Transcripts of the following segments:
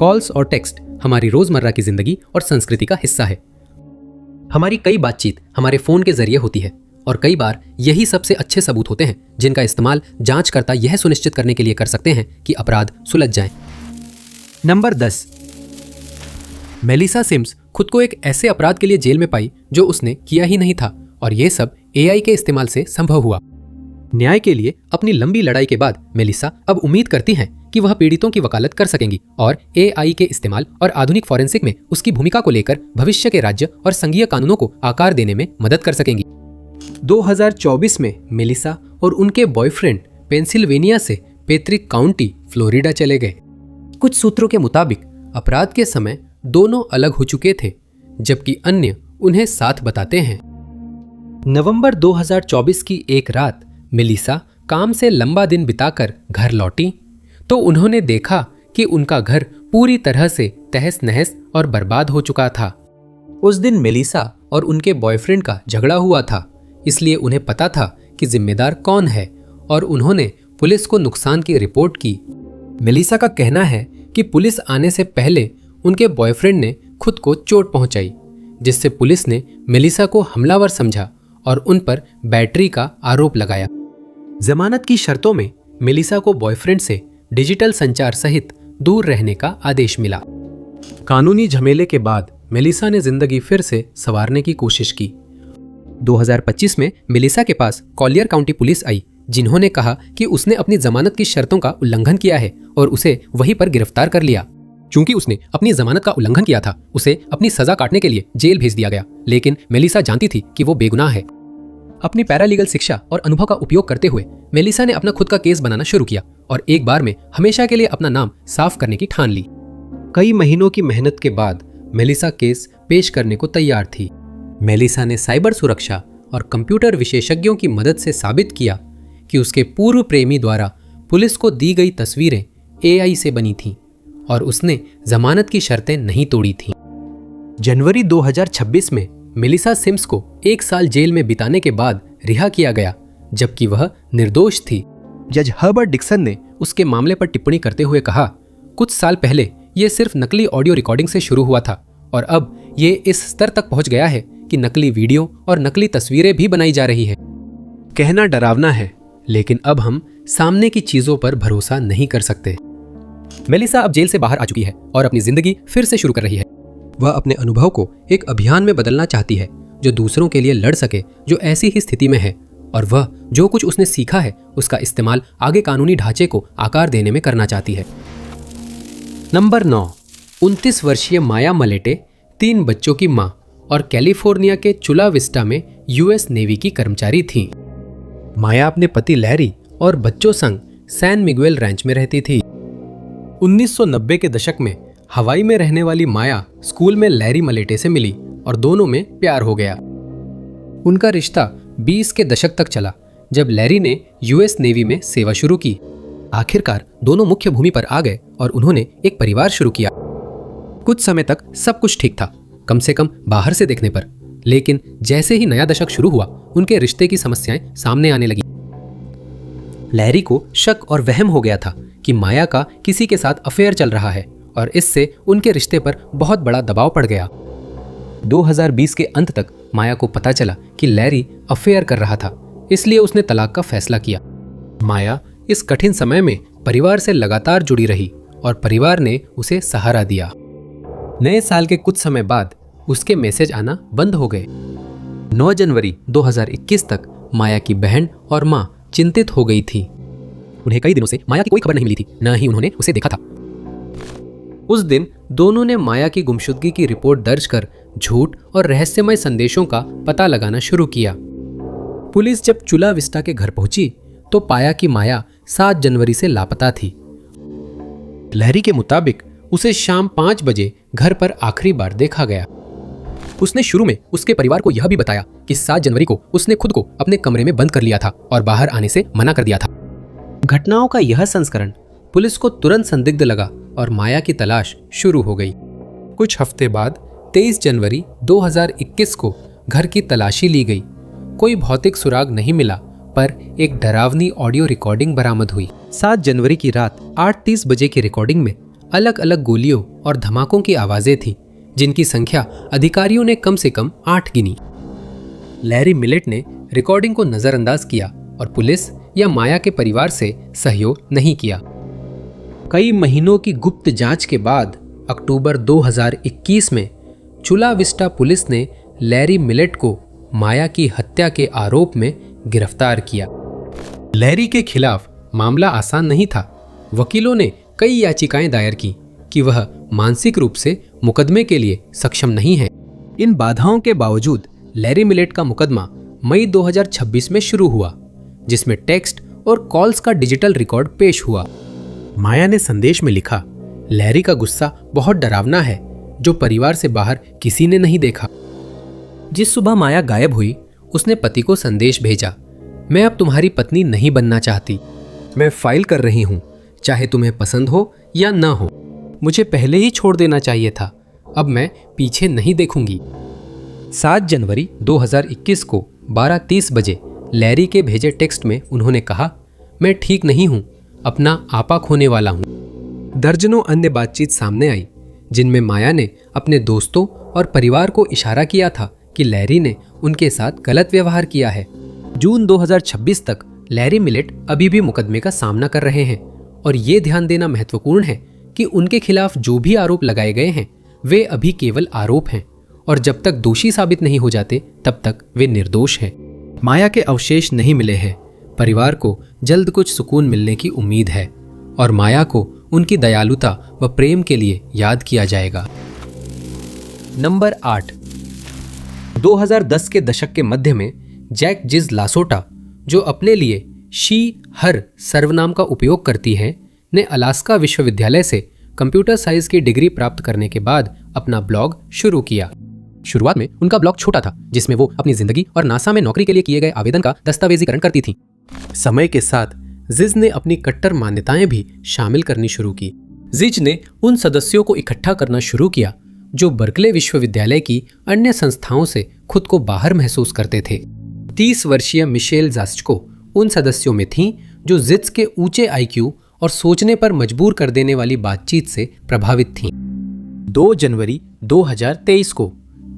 Calls और text हमारी रोजमर्रा की जिंदगी और संस्कृति का हिस्सा है। हमारी कई बातचीत हमारे फोन के जरिए होती है और कई बार यही सबसे अच्छे सबूत होते हैं जिनका इस्तेमाल जांचकर्ता यह सुनिश्चित करने के लिए कर सकते हैं कि अपराध सुलझ जाएं। नंबर 10। मेलिसा सिम्स खुद को एक ऐसे अपराध के लिए जेल में पाई जो उसने किया ही नहीं था और यह सब एआई के इस्तेमाल से संभव हुआ। न्याय के लिए अपनी लंबी लड़ाई के बाद मेलिसा अब उम्मीद करती हैं कि वह पीड़ितों की वकालत कर सकेंगी और एआई के इस्तेमाल और आधुनिक फॉरेंसिक में उसकी भूमिका को लेकर भविष्य के राज्य और संघीय कानूनों को आकार देने में मदद कर सकेंगी। 2024 में मेलिसा और उनके बॉयफ्रेंड पेंसिल्वेनिया से पैट्रिक काउंटी फ्लोरिडा चले गए। कुछ सूत्रों के मुताबिक अपराध के समय दोनों अलग हो चुके थे, जबकि अन्य उन्हें साथ बताते हैं। नवंबर 2024 की एक रात मेलिसा काम से लंबा दिन बिताकर घर लौटी तो उन्होंने देखा कि उनका घर पूरी तरह से तहस नहस और बर्बाद हो चुका था। उस दिन मेलिसा और उनके बॉयफ्रेंड का झगड़ा हुआ था, इसलिए उन्हें पता था कि जिम्मेदार कौन है और उन्होंने पुलिस को नुकसान की रिपोर्ट की। मेलिसा का कहना है कि पुलिस आने से पहले उनके बॉयफ्रेंड ने खुद को चोट पहुंचाई, जिससे पुलिस ने मेलिसा को हमलावर समझा और उन पर बैटरी का आरोप लगाया। जमानत की शर्तों में मेलिसा को बॉयफ्रेंड से डिजिटल संचार सहित दूर रहने का आदेश मिला। कानूनी झमेले के बाद मेलिसा ने जिंदगी फिर से संवारने की कोशिश की। 2025 में मेलिसा के पास कॉलियर काउंटी पुलिस आई, जिन्होंने कहा कि उसने अपनी जमानत की शर्तों का उल्लंघन किया है और उसे वहीं पर गिरफ्तार कर लिया। चूंकि उसने अपनी जमानत का उल्लंघन किया था, उसे अपनी सजा काटने के लिए जेल भेज दिया गया, लेकिन मेलिसा जानती थी कि वो बेगुनाह है। अपनी पैरालीगल शिक्षा और अनुभव का उपयोग करते हुए मेलिसा ने अपना खुद का केस बनाना शुरू किया और एक बार में हमेशा के लिए अपना नाम साफ करने की ठान ली। कई महीनों की मेहनत के बाद मेलिसा केस पेश करने को तैयार थी। मेलिसा ने साइबर सुरक्षा और कंप्यूटर विशेषज्ञों की मदद से साबित किया कि उसके पूर्व प्रेमी द्वारा पुलिस को दी गई तस्वीरें एआई से बनी थीं और उसने जमानत की शर्तें नहीं तोड़ी थीं। जनवरी 2026 में मेलिसा सिम्स को 1 साल जेल में बिताने के बाद रिहा किया गया, जबकि वह निर्दोष थी। जज हर्बर्ट डिक्सन ने उसके मामले पर टिप्पणी करते हुए कहा, कुछ साल पहले यह सिर्फ नकली ऑडियो रिकॉर्डिंग से शुरू हुआ था और अब ये इस स्तर तक पहुंच गया है कि नकली वीडियो और नकली तस्वीरें भी बनाई जा रही है। कहना डरावना है, लेकिन अब हम सामने की चीजों पर भरोसा नहीं कर सकते। मेलिसा अब जेल से बाहर आ चुकी है और अपनी जिंदगी फिर से शुरू कर रही है। वह अपने अनुभव को एक अभियान में बदलना चाहती है जो दूसरों के लिए लड़ सके जो ऐसी ही स्थिति में है, और वह जो कुछ उसने सीखा है उसका इस्तेमाल आगे कानूनी ढांचे को आकार देने में करना चाहती है। नंबर 9। 29 वर्षीय माया मलेटे 3 बच्चों की मां और कैलिफोर्निया के चुला विस्टा में यूएस नेवी की कर्मचारी थी। माया अपने पति लैरी और बच्चों संग सैन मिगुएल रैंच में रहती थी। 1990 के दशक में हवाई में रहने वाली माया स्कूल में लैरी मलेटे से मिली और दोनों में प्यार हो गया। उनका रिश्ता 20 के दशक तक चला, जब लैरी ने यूएस नेवी में सेवा शुरू की। आखिरकार दोनों मुख्य भूमि पर आ गए और उन्होंने एक परिवार शुरू किया। कुछ समय तक सब कुछ ठीक था, कम से कम बाहर से देखने पर, लेकिन जैसे ही नया दशक शुरू हुआ उनके रिश्ते की समस्याएं सामने आने लगी। लैरी को शक और वहम हो गया था कि माया का किसी के साथ अफेयर चल रहा है और इससे उनके रिश्ते पर बहुत बड़ा दबाव पड़ गया। 2020 के अंत तक माया को पता चला कि लैरी अफेयर कर रहा था, इसलिए उसने तलाक का फैसला किया। माया इस कठिन समय में परिवार से लगातार जुड़ी रही और परिवार ने उसे सहारा दिया। नए साल के कुछ समय बाद उसके मैसेज आना बंद हो गए। 9 जनवरी 2021 तक माया की बहन और मां चिंतित हो गई थी। उन्हें कई दिनों से माया की कोई खबर नहीं मिली थी, न ही उन्होंने उसे देखा था। उस दिन दोनों ने माया की गुमशुदगी की रिपोर्ट दर्ज कर झूठ और रहस्यमय संदेशों का पता लगाना शुरू किया। पुलिस जब चुला विस्टा के घर पहुंची तो पाया कि माया 7 जनवरी से लापता थी। लहरी के मुताबिक उसे शाम 5 बजे घर पर आखिरी बार देखा गया। उसने शुरू में उसके परिवार को यह भी बताया कि 7 जनवरी को उसने खुद को अपने कमरे में बंद कर लिया था और बाहर आने से मना कर दिया था। घटनाओं का यह संस्करण पुलिस को तुरंत संदिग्ध लगा और माया की तलाश शुरू हो गई। कुछ हफ्ते बाद 23 जनवरी 2021 को घर की तलाशी ली गई। कोई भौतिक सुराग नहीं मिला, पर एक डरावनी ऑडियो रिकॉर्डिंग बरामद हुई। 7 जनवरी की रात 8:30 बजे की रिकॉर्डिंग में अलग अलग गोलियों और धमाकों की आवाजें थीं, जिनकी संख्या अधिकारियों ने कम से कम 8 गिनी। लैरी मिलेट ने रिकॉर्डिंग को नजरअंदाज किया और पुलिस या माया के परिवार से सहयोग नहीं किया। कई महीनों की गुप्त जांच के बाद अक्टूबर 2021 में चुला विस्टा पुलिस ने लैरी मिलेट को माया की हत्या के आरोप में गिरफ्तार किया। लैरी के खिलाफ मामला आसान नहीं था। वकीलों ने कई याचिकाएं दायर की कि वह मानसिक रूप से मुकदमे के लिए सक्षम नहीं है। इन बाधाओं के बावजूद लैरी मिलेट का मुकदमा मई 2026 में शुरू हुआ, जिसमें टेक्स्ट और कॉल्स का डिजिटल रिकॉर्ड पेश हुआ। माया ने संदेश में लिखा, लैरी का गुस्सा बहुत डरावना है, जो परिवार से बाहर किसी ने नहीं देखा। जिस सुबह माया गायब हुई, उसने पति को संदेश भेजा, मैं अब तुम्हारी पत्नी नहीं बनना चाहती। मैं फाइल कर रही हूं, चाहे तुम्हें पसंद हो या ना हो। मुझे पहले ही छोड़ देना चाहिए था, अब मैं पीछे नहीं देखूंगी। 7 जनवरी 2021 को 12:30 बजे लैरी के भेजे टेक्स्ट में उन्होंने कहा, मैं ठीक नहीं हूं, अपना आपा खोने वाला हूं। दर्जनों अन्य बातचीत सामने आई, जिनमें माया ने अपने दोस्तों और परिवार को इशारा किया था कि लैरी ने उनके साथ गलत व्यवहार किया है। जून 2026 तक लैरी मिलेट अभी भी मुकदमे का सामना कर रहे हैं और ये ध्यान देना महत्वपूर्ण है कि उनके खिलाफ जो भी आरोप लगाए गए हैं वे अभी केवल आरोप हैं और जब तक दोषी साबित नहीं हो जाते तब तक वे निर्दोष हैं। माया के अवशेष नहीं मिले हैं। परिवार को जल्द कुछ सुकून मिलने की उम्मीद है और माया को उनकी दयालुता व प्रेम के लिए याद किया जाएगा। नंबर 8। 2010 के दशक के मध्य में जैक जिज लासोटा, जो अपने लिए शी हर सर्वनाम का उपयोग करती है, ने अलास्का विश्वविद्यालय से कंप्यूटर साइंस की डिग्री प्राप्त करने के बाद अपना ब्लॉग शुरू किया। शुरुआत में उनका ब्लॉग छोटा था, जिसमें वो अपनी जिंदगी और नासा में नौकरी के लिए किए गए आवेदन का दस्तावेजीकरण करती थीं। समय के साथ जिज ने अपनी कट्टर मान्यताएं भी शामिल करनी शुरू की। जिज ने उन सदस्यों को इकट्ठा करना शुरू किया जो बर्कले विश्वविद्यालय की अन्य संस्थाओं से खुद को बाहर महसूस करते थे। 30 वर्षीय मिशेल जास्चको उन सदस्यों में थीं जो जिज के ऊंचे आईक्यू और सोचने पर मजबूर कर देने वाली बातचीत से प्रभावित थीं। 2 जनवरी 2023 को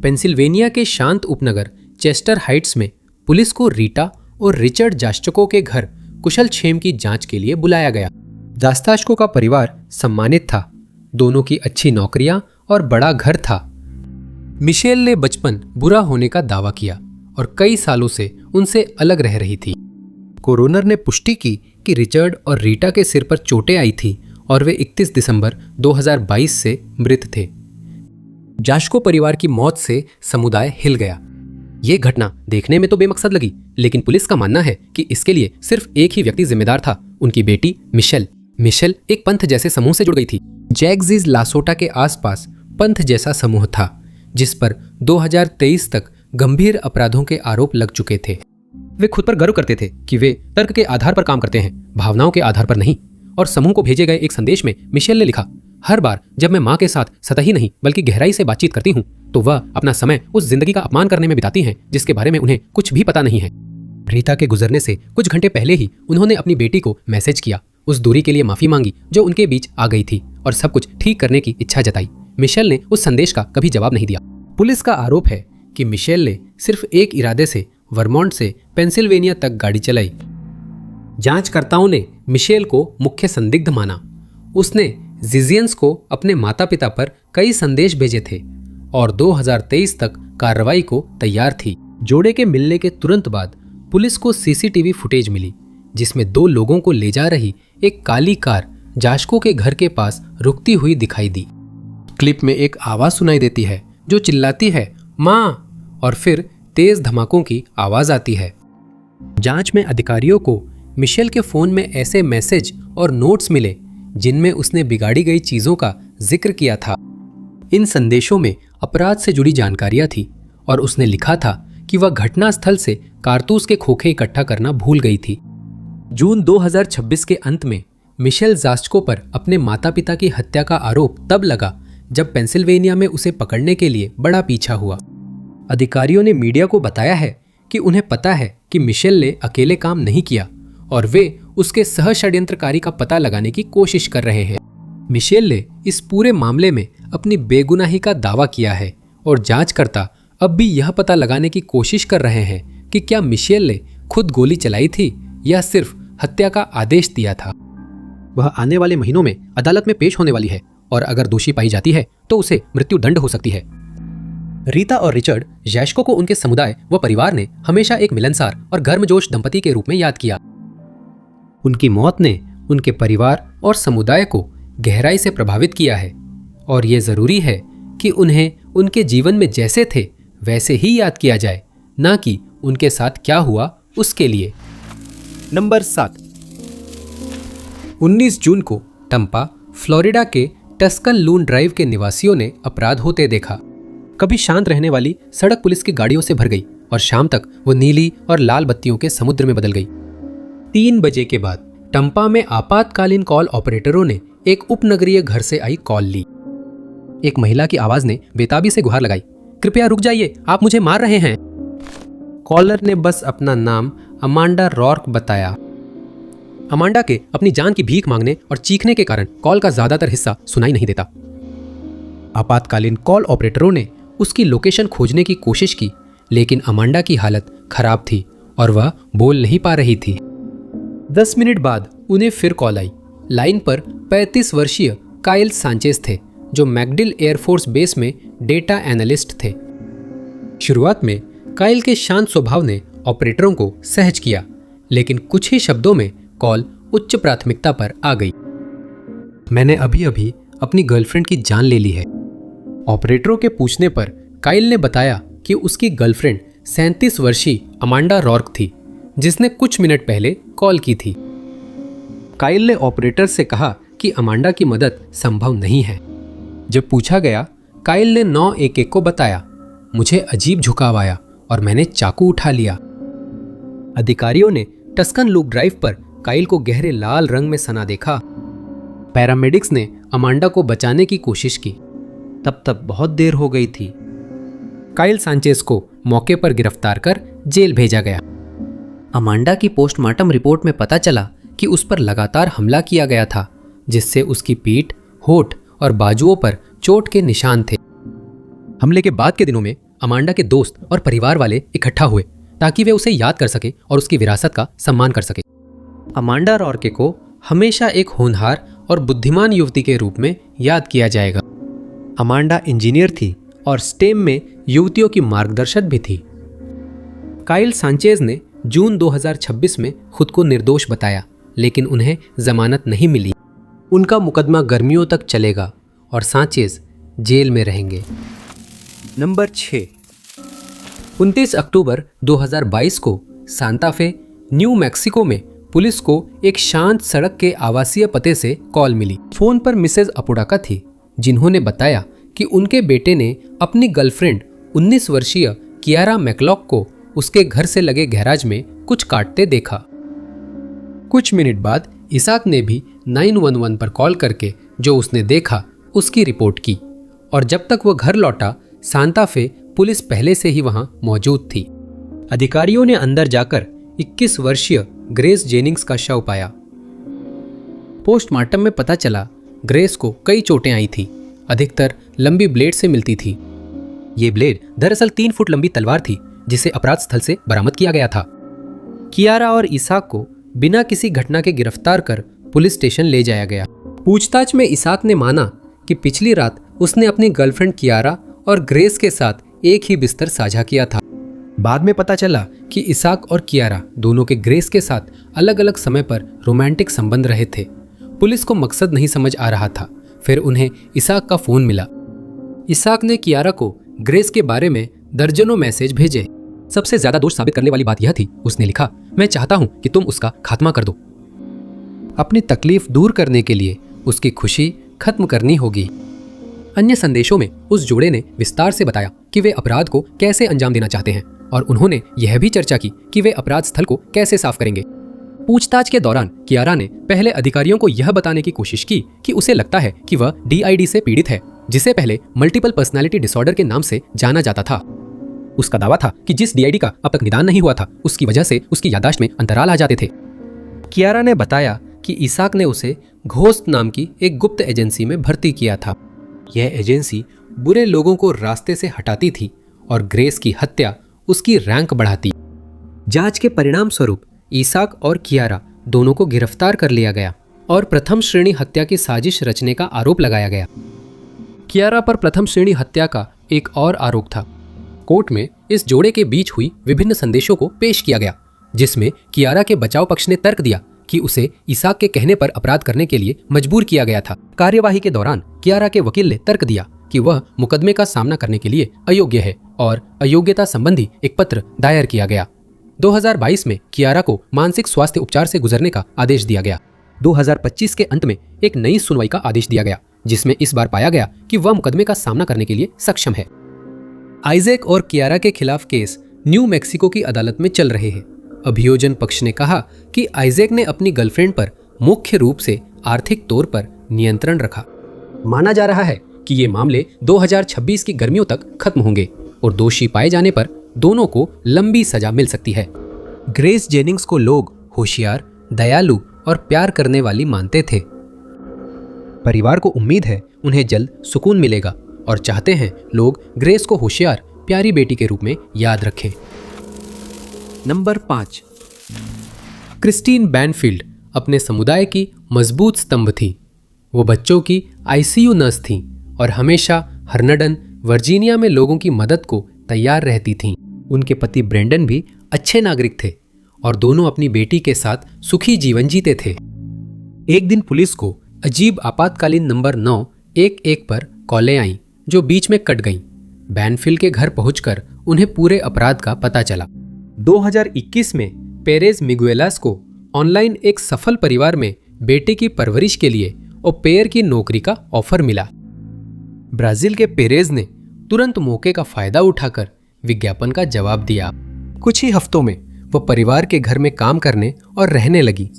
पेंसिल्वेनिया के शांत उपनगर चेस्टर हाइट्स में पुलिस को रीटा और रिचर्ड जास्चको के घर कुशलक्षेम की जांच के लिए बुलाया गया। जास्ताशको का परिवार सम्मानित था, दोनों की अच्छी नौकरियां और बड़ा घर था। मिशेल ने बचपन बुरा होने का दावा किया और कई सालों से उनसे अलग रह रही थी। कोरोनर ने पुष्टि की कि रिचर्ड और रीटा के सिर पर चोटें आई थी और वे 31 दिसंबर 2022 से मृत थे। जास्को परिवार की मौत से समुदाय हिल गया। ये घटना देखने में तो बेमकसद लगी, लेकिन पुलिस का मानना है कि इसके लिए सिर्फ एक ही व्यक्ति जिम्मेदार था, उनकी बेटी मिशेल। मिशेल एक पंथ जैसे समूह से जुड़ गई थी। जैक जिज लासोटा के आसपास पंथ जैसा समूह था, जिस पर 2023 तक गंभीर अपराधों के आरोप लग चुके थे। वे खुद पर गर्व करते थे कि वे तर्क के आधार पर काम करते हैं, भावनाओं के आधार पर नहीं। और समूह को भेजे गए एक संदेश में मिशेल ने लिखा, हर बार जब मैं माँ के साथ सतही नहीं बल्कि गहराई से बातचीत करती हूँ तो वह अपना समय उस जिंदगी का अपमान करने में बिताती हैं जिसके बारे में उन्हें कुछ भी पता नहीं है। रीता के गुजरने से कुछ घंटे पहले ही उन्होंने अपनी बेटी को मैसेज किया, उस दूरी के लिए माफी मांगी जो उनके बीच आ गई थी और सब कुछ ठीक करने की इच्छा जताई। मिशेल ने उस संदेश का कभी जवाब नहीं दिया। पुलिस का आरोप है कि मिशेल ने सिर्फ एक इरादे से वर्मोंट से पेंसिल्वेनिया तक गाड़ी चलाई। जांचकर्ताओं ने मिशेल को मुख्य संदिग्ध माना। उसने जिजियंस को अपने माता पिता पर कई संदेश भेजे थे और 2023 तक कार्रवाई को तैयार थी। जोड़े के मिलने के तुरंत बाद पुलिस को सीसीटीवी फुटेज मिली, जिसमें 2 लोगों को ले जा रही एक काली कार जास्को के घर के पास रुकती हुई दिखाई दी। क्लिप में एक आवाज सुनाई देती है जो चिल्लाती है, माँ, और फिर तेज धमाकों की आवाज आती है। जांच में अधिकारियों को मिशेल के फोन में ऐसे मैसेज और नोट्स मिले जिनमें उसने बिगाड़ी गई चीजों का जिक्र किया था। इन संदेशों में अपराध से जुड़ी जानकारियां थी और उसने लिखा था कि वह घटनास्थल से कारतूस के खोखे इकट्ठा करना भूल गई थी। जून 2026 के अंत में मिशेल जास्चको पर अपने माता पिता की हत्या का आरोप तब लगा जब पेंसिल्वेनिया में उसे पकड़ने के लिए बड़ा पीछा हुआ। अधिकारियों ने मीडिया को बताया है कि उन्हें पता है कि मिशेल ने अकेले काम नहीं किया और वे उसके सह षड्यंत्रकारी का पता लगाने की कोशिश कर रहे हैं। मिशेल ने इस पूरे मामले में अपनी बेगुनाही का दावा किया है और जांचकर्ता अब भी यह पता लगाने की कोशिश कर रहे हैं कि क्या मिशेल ने खुद गोली चलाई थी या सिर्फ हत्या का आदेश दिया था। वह आने वाले महीनों में अदालत में पेश होने वाली है और अगर दोषी पाई जाती है तो उसे मृत्युदंड हो सकती है। रीता और रिचर्ड जैश्को को उनके समुदाय व परिवार ने हमेशा एक मिलनसार और गर्मजोश दंपति के रूप में याद किया। उनकी मौत ने उनके परिवार और समुदाय को गहराई से प्रभावित किया है और ये जरूरी है कि उन्हें उनके जीवन में जैसे थे वैसे ही याद किया जाए, ना कि उनके साथ क्या हुआ उसके लिए। नंबर 7। 19 जून को टम्पा, फ्लोरिडा के टस्कन लून ड्राइव के निवासियों ने अपराध होते देखा। कभी शांत रहने वाली सड़क पुलिस की गाड़ियों से भर गई और शाम तक वो नीली और लाल बत्तियों के समुद्र में बदल गई। 3 बजे के बाद टम्पा में आपातकालीन कॉल ऑपरेटरों ने एक उपनगरीय घर से आई कॉल ली। एक महिला की आवाज ने बेताबी से गुहार लगाई, कृपया रुक जाइए, आप मुझे मार रहे हैं। कॉलर ने बस अपना नाम अमांडा रॉर्क बताया। अमांडा के अपनी जान की भीख मांगने और चीखने के कारण कॉल का ज्यादातर हिस्सा सुनाई नहीं देता। आपातकालीन कॉल ऑपरेटरों ने उसकी लोकेशन खोजने की कोशिश की, लेकिन अमांडा की हालत खराब थी और वह बोल नहीं पा रही थी। 10 मिनट बाद उन्हें फिर कॉल आई। लाइन पर 35 वर्षीय काइल सांचेज थे, जो मैकडिल एयरफोर्स बेस में डेटा एनालिस्ट थे। शुरुआत में काइल के शांत स्वभाव ने ऑपरेटरों को सहज किया, लेकिन कुछ ही शब्दों में कॉल उच्च प्राथमिकता पर आ गई। मैंने अभी अभी अपनी गर्लफ्रेंड की जान ले ली है। ऑपरेटरों के पूछने पर काइल ने बताया कि उसकी गर्लफ्रेंड 37 वर्षीय अमांडा रॉर्क थी, जिसने कुछ मिनट पहले कॉल की थी। काइल ने ऑपरेटर से कहा कि अमांडा की मदद संभव नहीं है। जब पूछा गया, काइल ने 911 को बताया। मुझे अजीब झुकाव आया और मैंने चाकू उठा लिया। अधिकारियों ने टस्कन लूप ड्राइव पर काइल को गहरे लाल रंग में सना देखा। पैरामेडिक्स ने अमांडा को बचाने की कोशिश की। तब तक बहुत देर हो गई थी। काइल सांचेज को मौके पर गिरफ्तार कर जेल भेजा गया। अमांडा की पोस्टमार्टम रिपोर्ट में पता चला कि उस पर लगातार हमला किया गया था, जिससे उसकी पीठ, होठ और बाजुओं पर चोट के निशान थे। हमले के बाद के दिनों में अमांडा के दोस्त और परिवार वाले इकट्ठा हुए ताकि वे उसे याद कर सके और उसकी विरासत का सम्मान कर सके। अमांडा रॉर्के को हमेशा एक होनहार और बुद्धिमान युवती के रूप में याद किया जाएगा। अमांडा इंजीनियर थी और स्टेम में युवतियों की मार्गदर्शक भी थी। काइल सांचेज ने जून 2026 में खुद को निर्दोष बताया, लेकिन उन्हें जमानत नहीं मिली। उनका मुकदमा गर्मियों तक चलेगा और सांचेज जेल में रहेंगे। नंबर 6। 29 अक्टूबर 2022 को सांता फे, न्यू मैक्सिको में पुलिस को एक शांत सड़क के आवासीय पते से कॉल मिली। फोन पर मिसेज अपोडाका थी, जिन्होंने बताया कि उनके बेटे ने अपनी गर्लफ्रेंड 19 वर्षीय कियारा मैकलॉक को उसके घर से लगे गैराज में कुछ काटते देखा। कुछ मिनट बाद इसाक ने भी 911 पर कॉल करके जो उसने देखा उसकी रिपोर्ट की, और जब तक वो घर लौटा सांता फे पुलिस पहले से ही वहां मौजूद थी। अधिकारियों ने अंदर जाकर 21 वर्षीय ग्रेस जेनिंग्स का शव पाया। पोस्टमार्टम में पता चला ग्रेस को कई चोटें आई थी, अधिकतर लंबी ब्लेड से मिलती थी। ये ब्लेड दरअसल 3 फुट लंबी तलवार थी, जिसे अपराध स्थल से बरामद किया गया था। कियारा और इसाक को बिना किसी घटना के गिरफ्तार कर पुलिस स्टेशन ले जाया गया। पूछताछ में इसाक ने माना कि पिछली रात उसने अपनी गर्लफ्रेंड कियारा और ग्रेस के साथ एक ही बिस्तर साझा किया था। बाद में पता चला कि इसाक और कियारा दोनों के ग्रेस के साथ अलग अलग समय पर रोमांटिक संबंध रहे थे। पुलिस को मकसद नहीं समझ आ रहा था। फिर उन्हें इसाक का फोन मिला। इसाक ने कियारा को ग्रेस के बारे में दर्जनों मैसेज भेजे। सबसे ज्यादा दोष साबित करने वाली बात यह थी, उसने लिखा, मैं चाहता हूं कि तुम उसका खात्मा कर दो। अपनी तकलीफ दूर करने के लिए उसकी खुशी खत्म करनी होगी। अन्य संदेशों में उस जोड़े ने विस्तार से बताया कि वे अपराध को कैसे अंजाम देना चाहते हैं, और उन्होंने यह भी चर्चा की कि वे अपराध स्थल को कैसे साफ करेंगे। पूछताछ के दौरान कियारा ने पहले अधिकारियों को यह बताने की कोशिश की कि उसे लगता है कि वह DID से पीड़ित है, जिसे पहले मल्टीपल पर्सनालिटी डिसऑर्डर के नाम से जाना जाता था। उसका दावा था कि जिस DID का अब तक निदान नहीं हुआ था, उसकी वजह से उसकी याददाश्त में अंतराल आ जाते थे। कियारा ने बताया कि इसाक ने उसे घोस्ट नाम की एक गुप्त एजेंसी में भर्ती किया था। यह एजेंसी बुरे लोगों को रास्ते से हटाती थी और ग्रेस की हत्या उसकी रैंक बढ़ाती। जांच के परिणाम स्वरूप इसाक और कियारा दोनों को गिरफ्तार कर लिया गया और प्रथम श्रेणी हत्या की साजिश रचने का आरोप लगाया गया। कियारा पर प्रथम श्रेणी हत्या का एक और आरोप था। कोर्ट में इस जोड़े के बीच हुई विभिन्न संदेशों को पेश किया गया, जिसमें कियारा के बचाव पक्ष ने तर्क दिया कि उसे इसाक के कहने पर अपराध करने के लिए मजबूर किया गया था। कार्यवाही के दौरान कियारा के वकील ने तर्क दिया कि वह मुकदमे का सामना करने के लिए अयोग्य है और अयोग्यता संबंधी एक पत्र दायर किया गया। 2022 में कियारा को मानसिक स्वास्थ्य उपचार से गुजरने का आदेश दिया गया। 2025 के अंत में एक नई सुनवाई का आदेश दिया गया, जिसमें इस बार पाया गया कि वह मुकदमे का सामना करने के लिए सक्षम है। आइजैक और कियारा के खिलाफ केस न्यू मैक्सिको की अदालत में चल रहे हैं। अभियोजन पक्ष ने कहा कि आइजैक ने अपनी गर्लफ्रेंड पर मुख्य रूप से आर्थिक तौर पर नियंत्रण रखा। माना जा रहा है कि ये मामले 2026 की गर्मियों तक खत्म होंगे और दोषी पाए जाने पर दोनों को लंबी सजा मिल सकती है। ग्रेस जेनिंग्स को लोग होशियार, दयालु और प्यार करने वाली मानते थे। परिवार को उम्मीद है उन्हें जल्द सुकून मिलेगा और चाहते हैं लोग ग्रेस को होशियार, प्यारी बेटी के रूप में याद रखें। नंबर 5, क्रिस्टीन बैनफील्ड अपने समुदाय की मजबूत स्तंभ थी। वो बच्चों की आईसीयू नर्स थीं और हमेशा हर्नडन, वर्जीनिया में लोगों की मदद को तैयार रहती थीं। उनके पति ब्रेंडन भी अच्छे नागरिक थे और दोनों अपनी बेटी के साथ सुखी जीवन जीते थे। एक दिन पुलिस को अजीब आपातकालीन नंबर 911 पर कॉलें आईं, जो बीच में कट गईं। बैनफील्ड के घर पहुंचकर उन्हें पूरे अपराध का पता चला। 2021 में पेरेज मिगुएलास को ऑनलाइन एक सफल परिवार में बेटे की परवरिश के लिए ओपेयर की नौकरी का ऑफर मिला। ब्राजील के पेरेज ने तुरंत मौके का फायदा उठाकर विज्ञापन का जवाब दिया। कुछ ही हफ्तों में वह परिवार के घर में काम करने और रहने लगी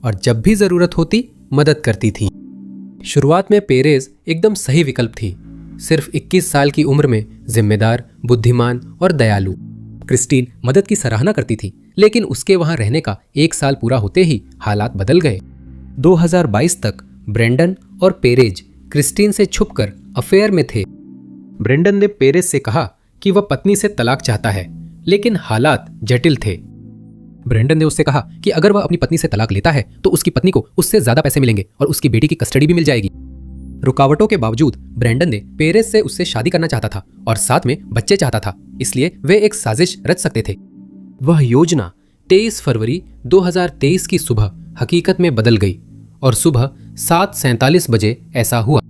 और जब भी जरूरत होती मदद करती थी। शुरुआत में पेरेज एकदम सही विकल्प थी, सिर्फ 21 साल की उम्र में जिम्मेदार, बुद्धिमान और दयालु। क्रिस्टीन मदद की सराहना करती थी, लेकिन उसके वहां रहने का 1 साल पूरा होते ही हालात बदल गए। 2022 तक ब्रेंडन और पेरेज क्रिस्टीन से छुपकर अफेयर में थे। ब्रेंडन ने पेरेज से कहा कि वह पत्नी से तलाक चाहता है, लेकिन हालात जटिल थे। ब्रेंडन ने उससे कहा कि अगर वह अपनी पत्नी से तलाक लेता है तो उसकी पत्नी को उससे ज्यादा पैसे मिलेंगे और उसकी बेटी की कस्टडी भी मिल जाएगी। रुकावटों के बावजूद ब्रेंडन ने पेरेज से उससे शादी करना चाहता था और साथ में बच्चे चाहता था, इसलिए वे एक साजिश रच सकते थे। वह योजना 23 फरवरी 2023 की सुबह हकीकत में बदल गई और सुबह 7:47 बजे ऐसा हुआ।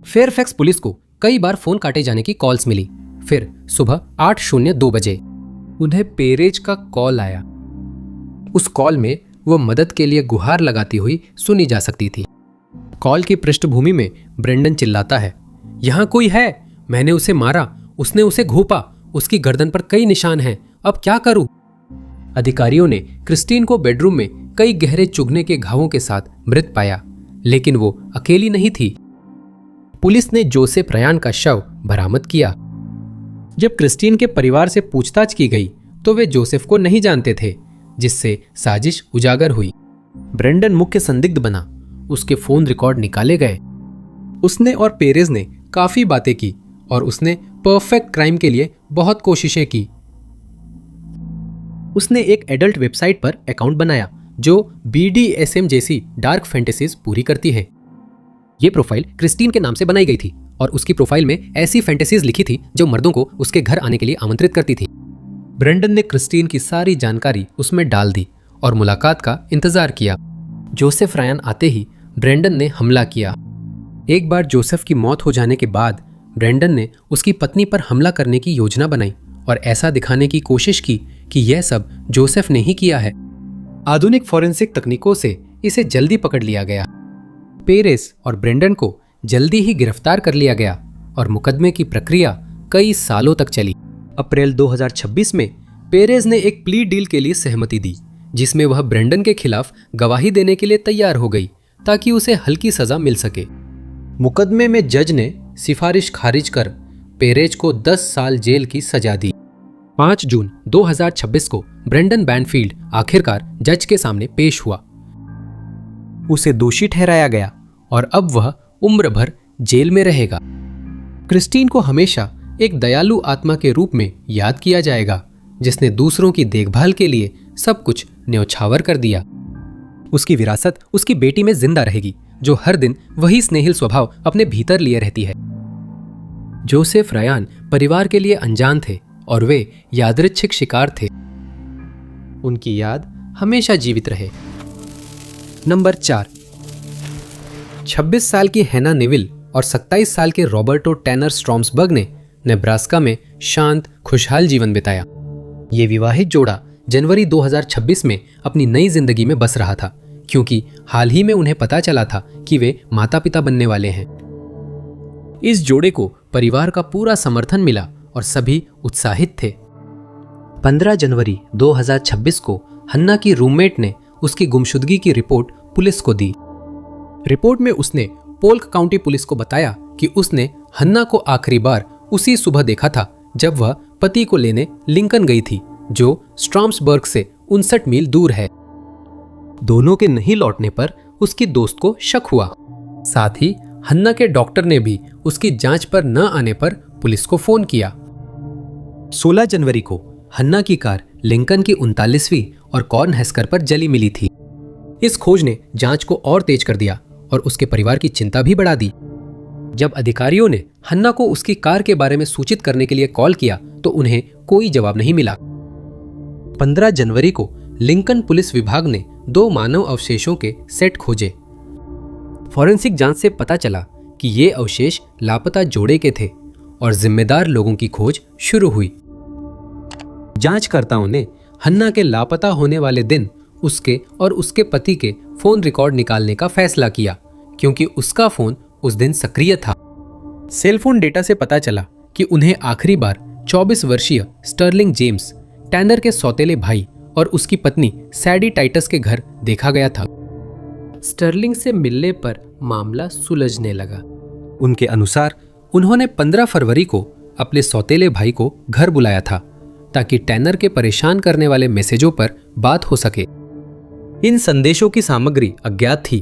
फेयरफैक्स पुलिस को कई बार फोन काटे जाने की कॉल्स मिली। फिर सुबह 8:02 बजे उन्हें पेरेज का कॉल आया। उस कॉल में वह मदद के लिए गुहार लगाती हुई सुनी जा सकती थी। कॉल की पृष्ठभूमि में ब्रेंडन चिल्लाता है, यहां कोई है, मैंने उसे मारा, उसने उसे घोंपा, उसकी गर्दन पर कई निशान हैं, अब क्या करूं? अधिकारियों ने क्रिस्टीन को बेडरूम में कई गहरे चुभने के घावों के साथ मृत पाया, लेकिन वो अकेली नहीं थी। पुलिस ने जोसेफ रयान का शव बरामद किया। जब क्रिस्टीन के परिवार से पूछताछ की गई तो वे जोसेफ को नहीं जानते थे, जिससे साजिश उजागर हुई। ब्रेंडन मुख्य संदिग्ध बना। उसके फोन रिकॉर्ड निकाले गए। उसने और पेरेज ने काफी बातें की और उसने परफेक्ट क्राइम के लिए बहुत कोशिशें की। उसने एक एडल्ट वेबसाइट पर अकाउंट बनाया जो BDSM जैसी डार्क फैंटेसीज पूरी करती है। ये प्रोफाइल क्रिस्टीन के नाम से बनाई गई थी और उसकी प्रोफाइल में ऐसी फैंटेसीज लिखी थी जो मर्दों को उसके घर आने के लिए आमंत्रित करती थी। ब्रेंडन ने क्रिस्टीन की सारी जानकारी उसमें डाल दी और मुलाकात का इंतजार किया। जोसेफ रयान आते ही ब्रेंडन ने हमला किया। एक बार जोसेफ की मौत हो जाने के बाद ब्रेंडन ने उसकी पत्नी पर हमला करने की योजना बनाई और ऐसा दिखाने की कोशिश की कि यह सब जोसेफ ने ही किया है। आधुनिक फॉरेंसिक तकनीकों से इसे जल्दी पकड़ लिया गया। पेरेज और ब्रेंडन को जल्दी ही गिरफ्तार कर लिया गया और मुकदमे की प्रक्रिया कई सालों तक चली। अप्रैल 2026 में पेरेज ने एक प्ली डील के लिए सहमति दी, जिसमें वह ब्रेंडन के खिलाफ गवाही देने के लिए तैयार हो गई ताकि उसे हल्की सजा मिल सके। मुकदमे में जज ने सिफारिश खारिज कर पेरेज को 10 साल जेल की सजा दी। 5 जून 2026 को ब्रेंडन बैनफील्ड आखिरकार जज के सामने पेश हुआ। उसे दोषी ठहराया गया और अब वह उम्र भर जेल में रहेगा। क्रिस्टीन को हमेशा एक दयालु आत्मा के रूप में याद किया जाएगा, जिसने दूसरों की देखभाल के लिए सब कुछ न्यौछावर कर दिया। उसकी विरासत उसकी बेटी में जिंदा रहेगी, जो हर दिन वही स्नेहिल स्वभाव अपने भीतर लिए रहती है। जोसेफ रयान परिवार के लिए अनजान थे और वे यादृच्छिक शिकार थे। उनकी याद हमेशा जीवित रहे। नंबर 4, 26 साल की हैना नेविल और 27 साल के रॉबर्टो टैनर स्ट्रॉम्सबर्ग ने नेब्रास्का में शांत खुशहाल जीवन बिताया। ये विवाहित जोड़ा जनवरी 2026 में अपनी नई जिंदगी में बस रहा था, क्योंकि हाल ही में उन्हें पता चला था कि वे माता पिता बनने वाले हैं। इस जोड़े को परिवार का पूरा समर्थन मिला और सभी उत्साहित थे। 15 जनवरी 2026 को हन्ना की रूममेट ने उसकी गुमशुदगी की रिपोर्ट पुलिस को दी। रिपोर्ट में उसने पोल्क काउंटी पुलिस को बताया कि उसने हन्ना को आखिरी बार उसी सुबह देखा था जब वह पति को लेने लिंकन गई थी, जो स्ट्रॉम्सबर्ग से 59 मील दूर है। दोनों के नहीं लौटने पर उसकी दोस्त को शक हुआ। साथ ही हन्ना के डॉक्टर ने भी उसकी जांच पर न आने पर पुलिस को फोन किया। 16 जनवरी को हन्ना की कार लिंकन की 39वीं और कॉर्नहस्कर पर जली मिली थी। इस खोज ने जांच को और तेज कर दिया और उसके परिवार की चिंता भी बढ़ा दी। जब अधिकारियों ने हन्ना को उसकी कार के बारे में सूचित करने के लिए कॉल किया तो उन्हें कोई जवाब नहीं मिला। 15 जनवरी को लिंकन पुलिस विभाग ने 2 मानव अवशेषों के सेट खोजे। फॉरेंसिक जांच से पता चला कि ये अवशेष लापता जोड़े के थे और जिम्मेदार लोगों की खोज शुरू हुई। जांचकर्ताओं ने हन्ना के लापता होने वाले दिन उसके और उसके पति के फोन रिकॉर्ड निकालने का फैसला किया, क्योंकि उसका फोन उस दिन सक्रिय था। सेलफोन डेटा से पता चला कि उन्हें आखिरी बार 24 वर्षीय स्टर्लिंग जेम्स, टैनर के सौतेले भाई और उसकी पत्नी सैडी टाइटस के घर देखा गया था। स्टर्लिंग से मिलने पर मामला सुलझने लगा। उनके अनुसार उन्होंने 15 फरवरी को अपने सौतेले भाई को घर बुलाया था ताकि टैनर के परेशान करने वाले मैसेजों पर बात हो सके। इन संदेशों की सामग्री अज्ञात थी,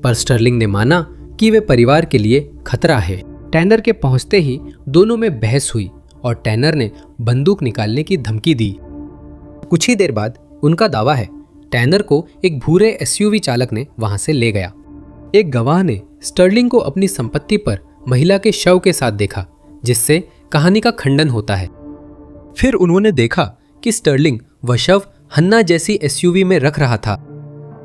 पर स्टर्लिंग ने माना कि वे परिवार के लिए खतरा है। टैनर के पहुंचते ही दोनों में बहस हुई और टैनर ने बंदूक निकालने की धमकी दी। कुछ ही देर बाद उनका दावा है टैनर को एक भूरे एसयूवी चालक ने वहां से ले गया। एक गवाह ने स्टर्लिंग को अपनी संपत्ति पर महिला के शव के साथ देखा, जिससे कहानी का खंडन होता है। फिर उन्होंने देखा कि स्टर्लिंग वह शव हन्ना जैसी एसयूवी में रख रहा था।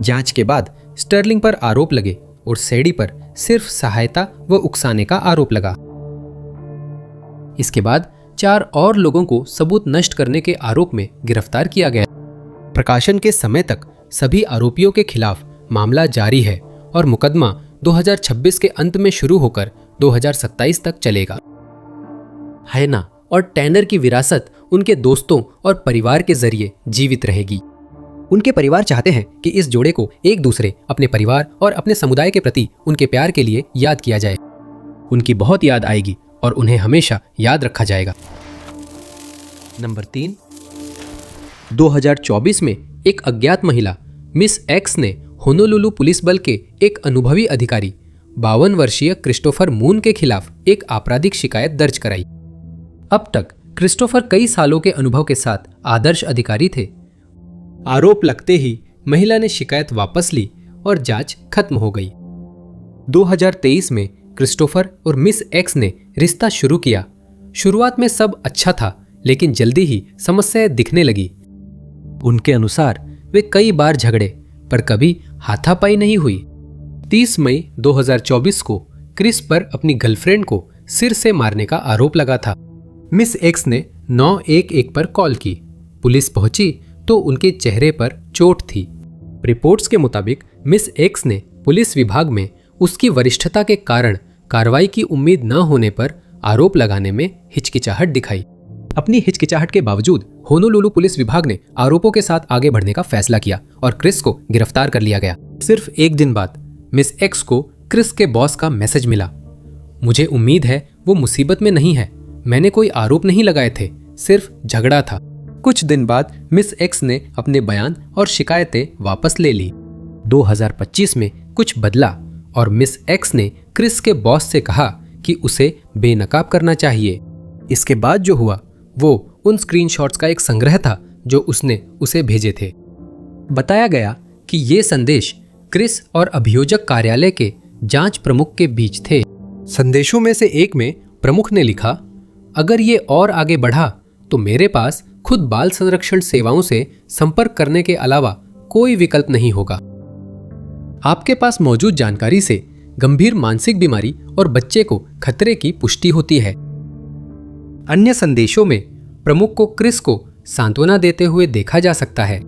जांच के बाद स्टर्लिंग पर आरोप लगे और सैडी पर सिर्फ सहायता व उकसाने का आरोप लगा। इसके बाद 4 और लोगों को सबूत नष्ट करने के आरोप में गिरफ्तार किया गया। प्रकाशन के समय तक सभी आरोपियों के खिलाफ मामला जारी है और मुकदमा 2026 के अंत में शुरू होकर 2027 तक चलेगा। हैना और टैनर की विरासत उनके दोस्तों और परिवार के जरिए जीवित रहेगी। उनके परिवार चाहते हैं कि इस जोड़े को एक दूसरे, अपने परिवार और अपने समुदाय के प्रति उनके प्यार के लिए याद किया जाए। उनकी बहुत याद आएगी और उन्हें हमेशा याद रखा जाएगा। नंबर 3, 2024 में एक अज्ञात महिला मिस एक्स ने होनोलुलु पुलिस बल के एक अनुभवी अधिकारी 52 वर्षीय क्रिस्टोफर मून के खिलाफ एक आपराधिक शिकायत दर्ज कराई। अब तक क्रिस्टोफर कई सालों के अनुभव के साथ आदर्श अधिकारी थे। आरोप लगते ही महिला ने शिकायत वापस ली और जांच खत्म हो गई। 2023 में क्रिस्टोफर और मिस एक्स ने रिश्ता शुरू किया। शुरुआत में सब अच्छा था, लेकिन जल्दी ही समस्याएं दिखने लगी। उनके अनुसार वे कई बार झगड़े, पर कभी हाथापाई नहीं हुई। 30 मई 2024 को क्रिस पर अपनी गर्लफ्रेंड को सिर से मारने का आरोप लगा था। मिस एक्स ने 911 पर कॉल की। पुलिस पहुंची तो उनके चेहरे पर चोट थी। रिपोर्ट्स के मुताबिक मिस एक्स ने पुलिस विभाग में उसकी वरिष्ठता के कारण कार्रवाई की उम्मीद न होने पर आरोप लगाने में हिचकिचाहट दिखाई। अपनी हिचकिचाहट के बावजूद होनोलुलु पुलिस विभाग ने आरोपों के साथ आगे बढ़ने का फैसला किया और क्रिस को गिरफ्तार कर लिया गया। सिर्फ एक दिन बाद मिस एक्स को क्रिस के बॉस का मैसेज मिला। मुझे उम्मीद है वो मुसीबत में नहीं है। मैंने कोई आरोप नहीं लगाए थे, सिर्फ झगड़ा था। कुछ दिन बाद मिस एक्स ने अपने बयान और शिकायतें वापस ले ली। 2025 में कुछ बदला और मिस एक्स ने क्रिस के बॉस से कहा कि उसे बेनकाब करना चाहिए। इसके बाद जो हुआ वो उन स्क्रीनशॉट्स का एक संग्रह था जो उसने उसे भेजे थे। बताया गया कि ये संदेश क्रिस और अभियोजक कार्यालय के जांच प्रमुख के बीच थे। संदेशों में से एक में प्रमुख ने लिखा, अगर ये और आगे बढ़ा तो मेरे पास खुद बाल संरक्षण सेवाओं से संपर्क करने के अलावा कोई विकल्प नहीं होगा। आपके पास मौजूद जानकारी से गंभीर मानसिक बीमारी और बच्चे को खतरे की पुष्टि होती है। अन्य संदेशों में प्रमुख को क्रिस को सांत्वना देते हुए देखा जा सकता है।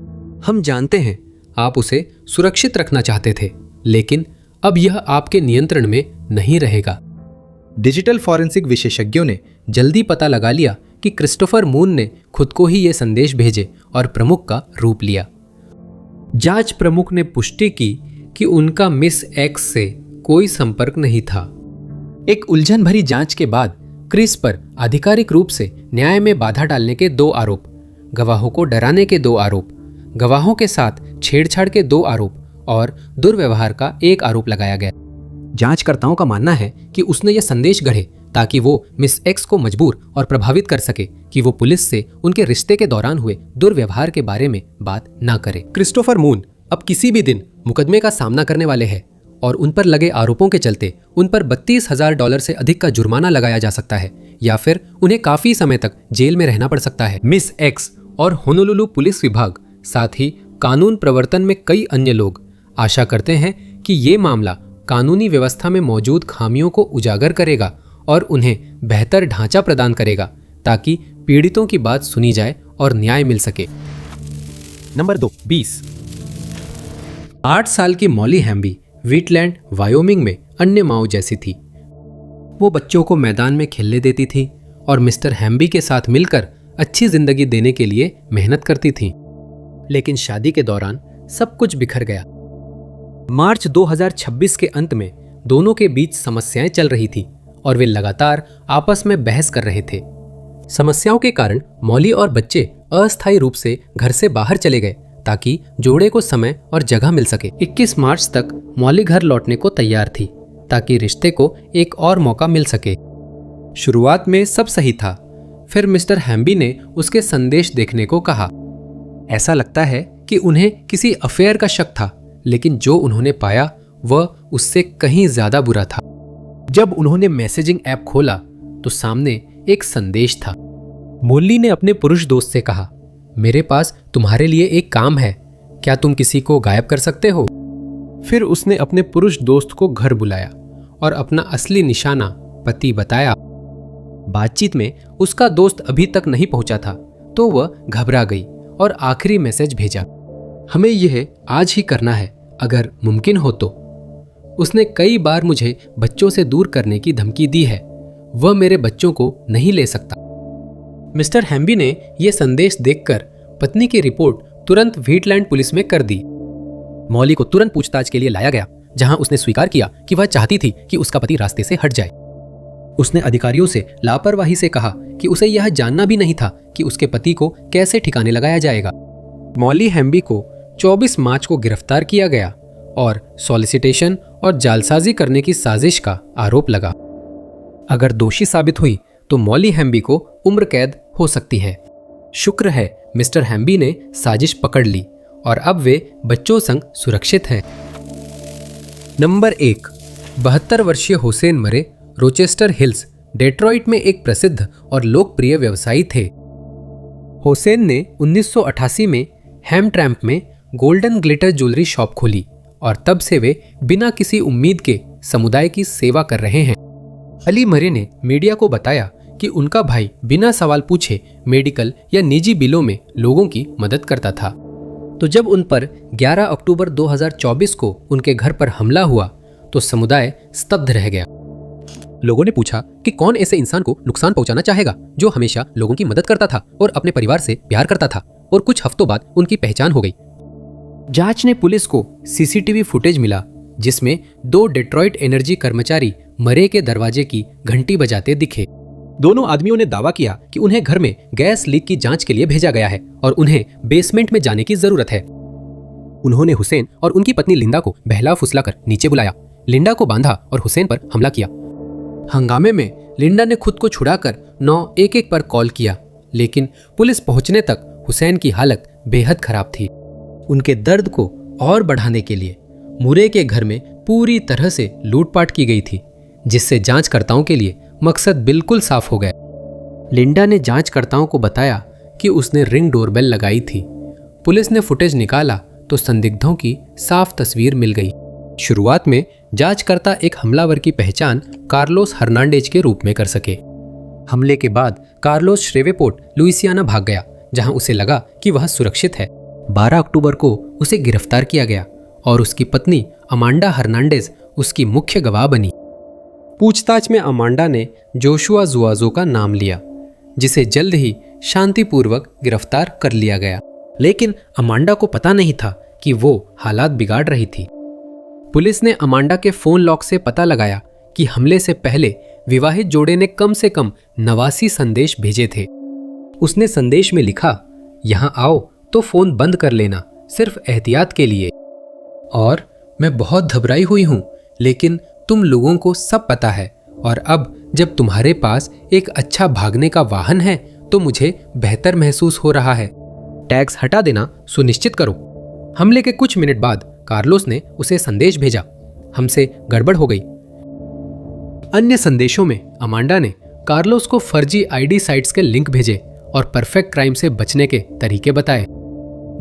हम जानते हैं आप उसे सुरक्षित रखना चाहते थे, लेकिन अब यह आपके नियंत्रण में नहीं रहेगा। डिजिटल फॉरेंसिक विशेषज्ञों ने जल्दी पता लगा लिया कि क्रिस्टोफर मून ने खुद को ही ये संदेश भेजे और प्रमुख का रूप लिया। जांच प्रमुख ने पुष्टि की कि उनका मिस एक्स से कोई संपर्क नहीं था। एक उलझन भरी जांच के बाद क्रिस पर आधिकारिक रूप से न्याय में बाधा डालने के 2 आरोप, गवाहों को डराने के 2 आरोप, गवाहों के साथ छेड़छाड़ के 2 आरोप और दुर्व्यवहार का 1 आरोप लगाया गया। जांचकर्ताओं का मानना है कि उसने यह संदेश गढ़े ताकि वो मिस एक्स को मजबूर और प्रभावित कर सके कि वो पुलिस से उनके रिश्ते के दौरान हुए दुर्व्यवहार के बारे में बात ना करे। क्रिस्टोफर मून अब किसी भी दिन मुकदमे का सामना करने वाले हैं और उन पर लगे आरोपों के चलते उन पर $32,000 से अधिक का जुर्माना लगाया जा सकता है या फिर उन्हें काफी समय तक जेल में रहना पड़ सकता है। मिस एक्स और होनोलुलु पुलिस विभाग, साथ ही कानून प्रवर्तन में कई अन्य लोग आशा करते हैं कि ये मामला कानूनी व्यवस्था में मौजूद खामियों को उजागर करेगा और उन्हें बेहतर ढांचा प्रदान करेगा ताकि पीड़ितों की बात सुनी जाए और न्याय मिल सके। नंबर 2, 20। 8 साल की मॉली हैम्बी व्हीटलैंड, वायोमिंग में अन्य माओ जैसी थी। वो बच्चों को मैदान में खेलने देती थी और मिस्टर हैम्बी के साथ मिलकर अच्छी जिंदगी देने के लिए मेहनत करती थी। लेकिन शादी के दौरान सब कुछ बिखर गया। मार्च 2026 के अंत में दोनों के बीच समस्याएं चल रही थी और वे लगातार आपस में बहस कर रहे थे। समस्याओं के कारण मॉली और बच्चे अस्थायी रूप से घर से बाहर चले गए ताकि जोड़े को समय और जगह मिल सके। 21 मार्च तक मॉली घर लौटने को तैयार थी ताकि रिश्ते को एक और मौका मिल सके। शुरुआत में सब सही था। फिर मिस्टर हैम्बी ने उसके संदेश देखने को कहा। ऐसा लगता है कि उन्हें किसी अफेयर का शक था, लेकिन जो उन्होंने पाया वह उससे कहीं ज्यादा बुरा था। जब उन्होंने मैसेजिंग ऐप खोला तो सामने एक संदेश था। मॉली ने अपने पुरुष दोस्त से कहा, मेरे पास तुम्हारे लिए एक काम है, क्या तुम किसी को गायब कर सकते हो? फिर उसने अपने पुरुष दोस्त को घर बुलाया और अपना असली निशाना पति बताया। बातचीत में उसका दोस्त अभी तक नहीं पहुंचा था तो वह घबरा गई और आखिरी मैसेज भेजा, हमें यह आज ही करना है अगर मुमकिन हो तो। उसने कई बार मुझे बच्चों से दूर करने की धमकी दी है, वह मेरे बच्चों को नहीं ले सकता। मिस्टर हैम्बी ने यह संदेश देखकर पत्नी की रिपोर्ट तुरंत व्हीटलैंड पुलिस में कर दी। मॉली को तुरंत पूछताछ के लिए लाया गया, जहां उसने स्वीकार किया कि वह चाहती थी कि उसका पति रास्ते से हट जाए। उसने अधिकारियों से लापरवाही से कहा कि उसे यह जानना भी नहीं था कि उसके पति को कैसे ठिकाने लगाया जाएगा। मॉली हैम्बी को 24 मार्च को गिरफ्तार किया गया और सॉलिसिटेशन और जालसाजी करने की साजिश का आरोप लगा। अगर दोषी साबित हुई तो मॉली हैम्बी को उम्र कैद हो सकती है। शुक्र है मिस्टर हैम्बी ने साजिश पकड़ ली और अब वे बच्चों संग सुरक्षित हैं। नंबर 1, 72 वर्षीय हुसैन मरे रोचेस्टर हिल्स, डेट्रॉइट में एक प्रसिद्ध और लोकप्रिय व्यवसायी थे। हुसैन ने 1988 में हैमट्रैम्प में गोल्डन ग्लिटर ज्वेलरी शॉप खोली और तब से वे बिना किसी उम्मीद के समुदाय की सेवा कर रहे हैं। अली मरे ने मीडिया को बताया कि उनका भाई बिना सवाल पूछे मेडिकल या निजी बिलों में लोगों की मदद करता था। तो जब उन पर 11 अक्टूबर 2024 को उनके घर पर हमला हुआ तो समुदाय स्तब्ध रह गया। लोगों ने पूछा कि कौन ऐसे इंसान को नुकसान पहुंचाना चाहेगा जो हमेशा लोगों की मदद करता था और अपने परिवार से प्यार करता था, और कुछ हफ्तों बाद उनकी पहचान हो गई। जांच ने पुलिस को सीसीटीवी फुटेज मिला जिसमें 2 डेट्रॉइट एनर्जी कर्मचारी मरे के दरवाजे की घंटी बजाते दिखे। दोनों आदमियों ने दावा किया कि उन्हें घर में गैस लीक की जांच के लिए भेजा गया है और उन्हें बेसमेंट में जाने की जरूरत है। उन्होंने हुसैन और उनकी पत्नी लिंडा को बहला फुसला कर नीचे बुलाया, लिंडा को बांधा और हुसैन पर हमला किया। हंगामे में लिंडा ने खुद को छुड़ाकर 911 पर कॉल किया, लेकिन पुलिस पहुंचने तक हुसैन की हालत बेहद खराब थी। उनके दर्द को और बढ़ाने के लिए मुरे के घर में पूरी तरह से लूटपाट की गई थी, जिससे जांचकर्ताओं के लिए मकसद बिल्कुल साफ हो गया। लिंडा ने जांचकर्ताओं को बताया कि उसने रिंग डोरबेल लगाई थी। पुलिस ने फुटेज निकाला तो संदिग्धों की साफ तस्वीर मिल गई। शुरुआत में जांचकर्ता एक हमलावर की पहचान कार्लोस हर्नांडेज के रूप में कर सके। हमले के बाद कार्लोस श्रेवेपोर्ट लुइसियाना भाग गया, जहां उसे लगा कि वह सुरक्षित है। 12 अक्टूबर को उसे गिरफ्तार किया गया और उसकी पत्नी अमांडा हर्नांडेज उसकी मुख्य गवाह बनी। पूछताछ में अमांडा ने जोशुआ जुआजो का नाम लिया, जिसे जल्द ही शांतिपूर्वक गिरफ्तार कर लिया गया। लेकिन अमांडा को पता नहीं था कि वो हालात बिगाड़ रही थी। पुलिस ने अमांडा के फोन लॉग से पता लगाया कि हमले से पहले विवाहित जोड़े ने कम से कम 89 संदेश भेजे थे। उसने संदेश में लिखा, यहां आओ तो फोन बंद कर लेना, सिर्फ एहतियात के लिए। और मैं बहुत घबराई हुई हूं, लेकिन तुम लोगों को सब पता है, और अब जब तुम्हारे पास एक अच्छा भागने का वाहन है तो मुझे बेहतर महसूस हो रहा है। टैग्स हटा देना सुनिश्चित करो। हमले के कुछ मिनट बाद कार्लोस ने उसे संदेश भेजा, हमसे गड़बड़ हो गई। अन्य संदेशों में अमांडा ने कार्लोस को फर्जी आईडी साइट्स के लिंक भेजे और परफेक्ट क्राइम से बचने के तरीके बताए।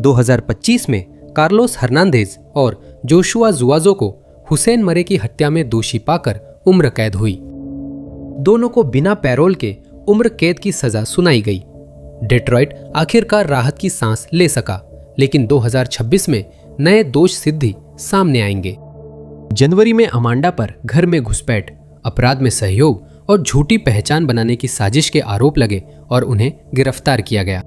2025 में कार्लोस हर्नांडेज और जोशुआ जुआजो को हुसैन मरे की हत्या में दोषी पाकर उम्र कैद हुई। दोनों को बिना पैरोल के उम्र कैद की सजा सुनाई गई। डेट्रॉइट आखिरकार राहत की सांस ले सका, लेकिन 2026 में नए दोष सिद्धि सामने आएंगे। जनवरी में अमांडा पर घर में घुसपैठ, अपराध में सहयोग और झूठी पहचान बनाने की साजिश के आरोप लगे और उन्हें गिरफ्तार किया गया।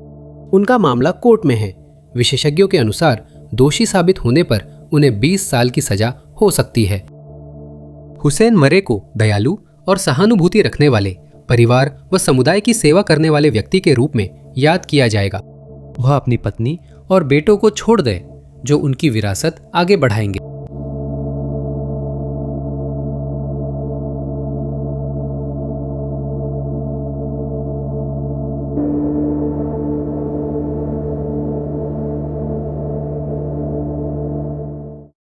उनका मामला कोर्ट में है। विशेषज्ञों के अनुसार दोषी साबित होने पर उन्हें 20 साल की सजा हो सकती है। हुसैन मरे को दयालु और सहानुभूति रखने वाले, परिवार व समुदाय की सेवा करने वाले व्यक्ति के रूप में याद किया जाएगा। वह अपनी पत्नी और बेटों को छोड़ दे, जो उनकी विरासत आगे बढ़ाएंगे।